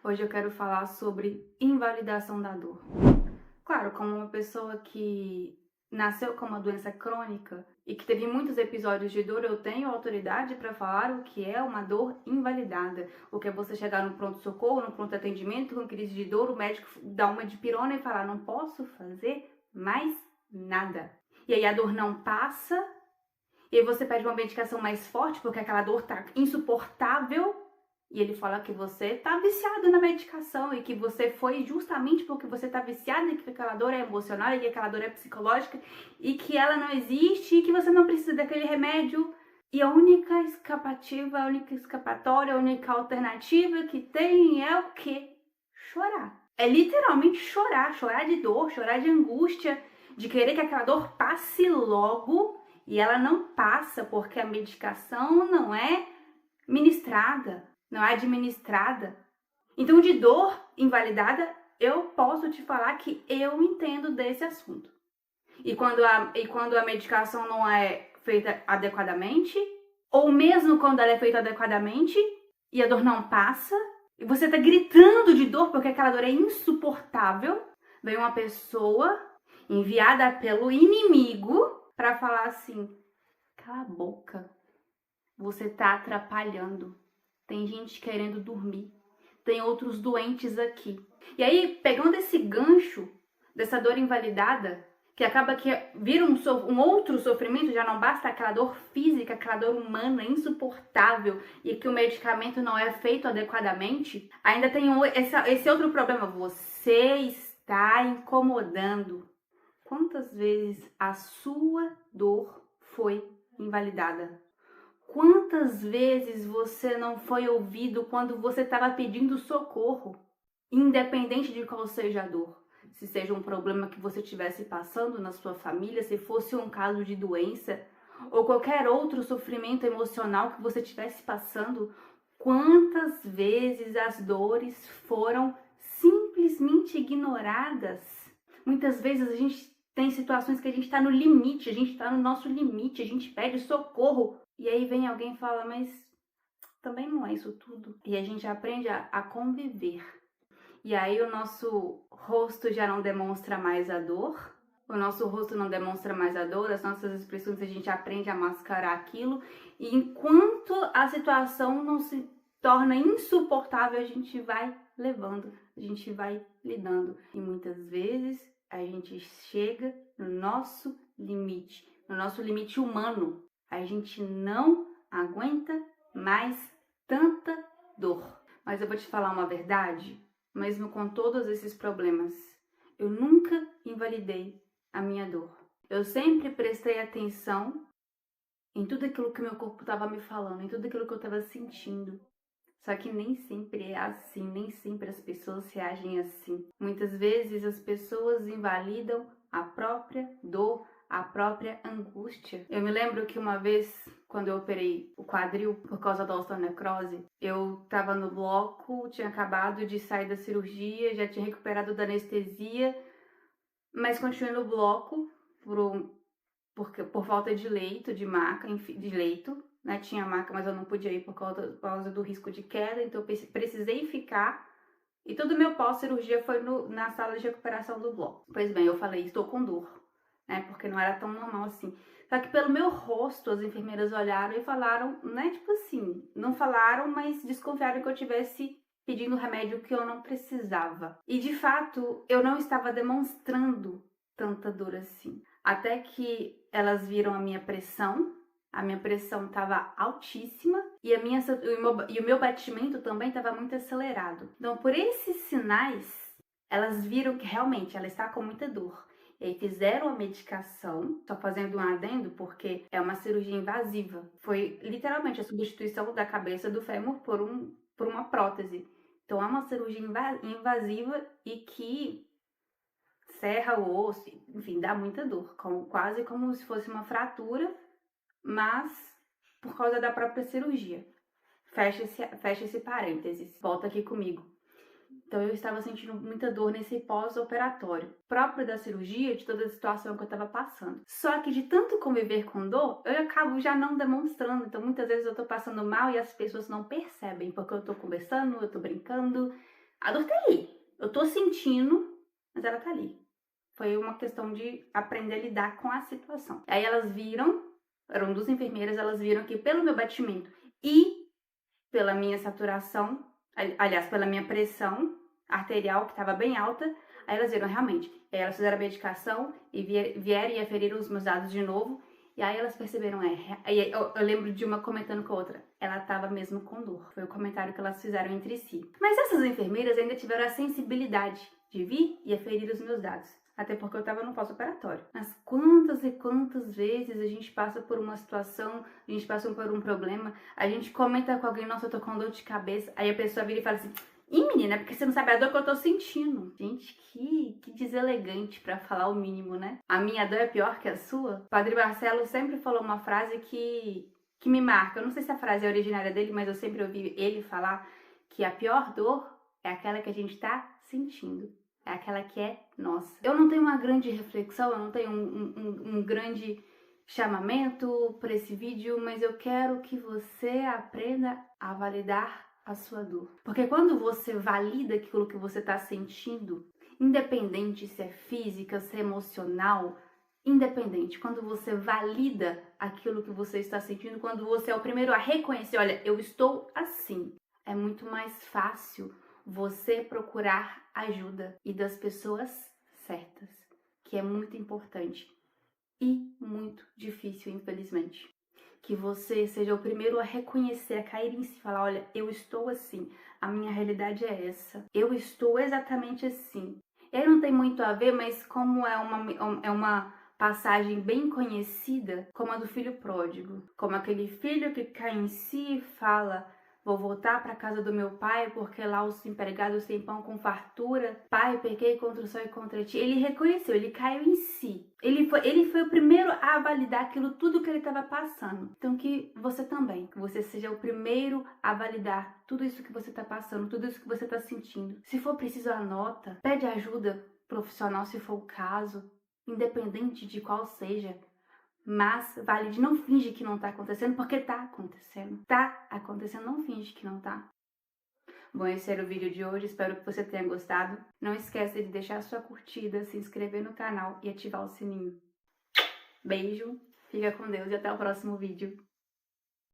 Hoje eu quero falar sobre invalidação da dor. Claro, como uma pessoa que nasceu com uma doença crônica e que teve muitos episódios de dor, eu tenho autoridade para falar o que é uma dor invalidada. O que é você chegar no pronto-socorro, no pronto-atendimento com crise de dor, o médico dá uma de pirona e falar: não posso fazer mais nada. E aí a dor não passa, e aí você pede uma medicação mais forte porque aquela dor tá insuportável. E ele fala que você tá viciado na medicação e que você foi justamente porque você tá viciado e que aquela dor é emocional e que aquela dor é psicológica e que ela não existe e que você não precisa daquele remédio. E a única escapativa, a única escapatória, a única alternativa que tem é o quê? Chorar. É literalmente chorar, chorar de dor, chorar de angústia, de querer que aquela dor passe logo e ela não passa porque a medicação não é ministrada, não é administrada. Então, de dor invalidada, eu posso te falar que eu entendo desse assunto. E quando a medicação não é feita adequadamente, ou mesmo quando ela é feita adequadamente e a dor não passa, e você tá gritando de dor porque aquela dor é insuportável, vem uma pessoa enviada pelo inimigo para falar assim: cala a boca, você tá atrapalhando. Tem gente querendo dormir. Tem outros doentes aqui. E aí, pegando esse gancho dessa dor invalidada, que acaba que vira um outro sofrimento, já não basta aquela dor física, aquela dor humana insuportável e que o medicamento não é feito adequadamente, ainda tem esse outro problema. Você está incomodando. Quantas vezes a sua dor foi invalidada? Quantas vezes você não foi ouvido quando você estava pedindo socorro? Independente de qual seja a dor. Se seja um problema que você estivesse passando na sua família, se fosse um caso de doença, ou qualquer outro sofrimento emocional que você estivesse passando, quantas vezes as dores foram simplesmente ignoradas? Muitas vezes a gente tem situações que a gente está no limite, a gente está no nosso limite, a gente pede socorro. E aí vem alguém e fala: mas também não é isso tudo. E a gente aprende a conviver. E aí o nosso rosto já não demonstra mais a dor. O nosso rosto não demonstra mais a dor, as nossas expressões a gente aprende a mascarar aquilo. E enquanto a situação não se torna insuportável, a gente vai levando, a gente vai lidando. E muitas vezes a gente chega no nosso limite humano. A gente não aguenta mais tanta dor. Mas eu vou te falar uma verdade, mesmo com todos esses problemas, eu nunca invalidei a minha dor. Eu sempre prestei atenção em tudo aquilo que meu corpo estava me falando, em tudo aquilo que eu estava sentindo. Só que nem sempre é assim, nem sempre as pessoas reagem assim. Muitas vezes as pessoas invalidam a própria dor, a própria angústia. Eu me lembro que uma vez, quando eu operei o quadril por causa da osteonecrose, eu tava no bloco, tinha acabado de sair da cirurgia, já tinha recuperado da anestesia, mas continuei no bloco por falta de leito, de maca, enfim, de leito, né? Tinha maca, mas eu não podia ir por causa do risco de queda, então eu precisei ficar. E todo o meu pós-cirurgia foi na sala de recuperação do bloco. Pois bem, eu falei: estou com dor, né? Porque não era tão normal assim. Só que pelo meu rosto, as enfermeiras olharam e falaram, né? Tipo assim, não falaram, mas desconfiaram que eu tivesse pedindo remédio que eu não precisava. E de fato, eu não estava demonstrando tanta dor assim. Até que elas viram a minha pressão estava altíssima e o meu batimento também estava muito acelerado. Então, por esses sinais, elas viram que realmente ela está com muita dor. E aí fizeram a medicação, só fazendo um adendo, porque é uma cirurgia invasiva. Foi literalmente a substituição da cabeça do fêmur por uma prótese. Então é uma cirurgia invasiva e que serra o osso, enfim, dá muita dor, quase como se fosse uma fratura, mas por causa da própria cirurgia. Fecha esse parênteses, volta aqui comigo. Então eu estava sentindo muita dor nesse pós-operatório, próprio da cirurgia, de toda a situação que eu estava passando. Só que de tanto conviver com dor, eu acabo já não demonstrando. Então muitas vezes eu tô passando mal e as pessoas não percebem, porque eu tô conversando, eu tô brincando, A dor tá ali. Eu tô sentindo, mas ela tá ali. Foi uma questão de aprender a lidar com a situação. Aí elas viram, eram 2 enfermeiras, elas viram que pelo meu batimento e pela minha saturação, aliás, pela minha pressão arterial, que estava bem alta, aí elas viram realmente. Aí elas fizeram a medicação e vieram e aferiram os meus dados de novo. E aí elas perceberam, aí eu lembro de uma comentando com a outra, ela tava mesmo com dor. Foi o comentário que elas fizeram entre si. Mas essas enfermeiras ainda tiveram a sensibilidade de vir e aferir os meus dados. Até porque eu tava no pós-operatório. Mas quantas e quantas vezes a gente passa por uma situação, a gente passa por um problema, a gente comenta com alguém, nossa, eu tô com dor de cabeça, aí a pessoa vira e fala assim, ih, menina, é porque você não sabe a dor que eu tô sentindo. Gente, que deselegante pra falar o mínimo, né? A minha dor é pior que a sua? O Padre Marcelo sempre falou uma frase que me marca. Eu não sei se a frase é originária dele, mas eu sempre ouvi ele falar que a pior dor é aquela que a gente tá sentindo. É aquela que é nossa. Eu não tenho uma grande reflexão, eu não tenho um grande chamamento para esse vídeo, mas eu quero que você aprenda a validar a sua dor. Porque quando você valida aquilo que você está sentindo, independente se é física, se é emocional, independente, quando você valida aquilo que você está sentindo, quando você é o primeiro a reconhecer, olha, eu estou assim, é muito mais fácil você procurar ajuda e das pessoas certas, que é muito importante e muito difícil, infelizmente. Que você seja o primeiro a reconhecer, a cair em si e falar, olha, eu estou assim, a minha realidade é essa, eu estou exatamente assim. E aí não tem muito a ver, mas como é uma passagem bem conhecida, como a do filho pródigo, como aquele filho que cai em si e fala, vou voltar para casa do meu pai, porque lá os empregados têm pão com fartura. Pai, pequei contra o céu e contra ti. Ele reconheceu, ele caiu em si. Ele foi o primeiro a validar aquilo tudo que ele estava passando. Então que você também, que você seja o primeiro a validar tudo isso que você está passando, tudo isso que você está sentindo. Se for preciso, anota, pede ajuda profissional se for o caso, independente de qual seja. Mas valide, não finge que não tá acontecendo, porque tá acontecendo. Tá acontecendo, não finge que não tá. Bom, esse era o vídeo de hoje, espero que você tenha gostado. Não esqueça de deixar a sua curtida, se inscrever no canal e ativar o sininho. Beijo, fica com Deus e até o próximo vídeo.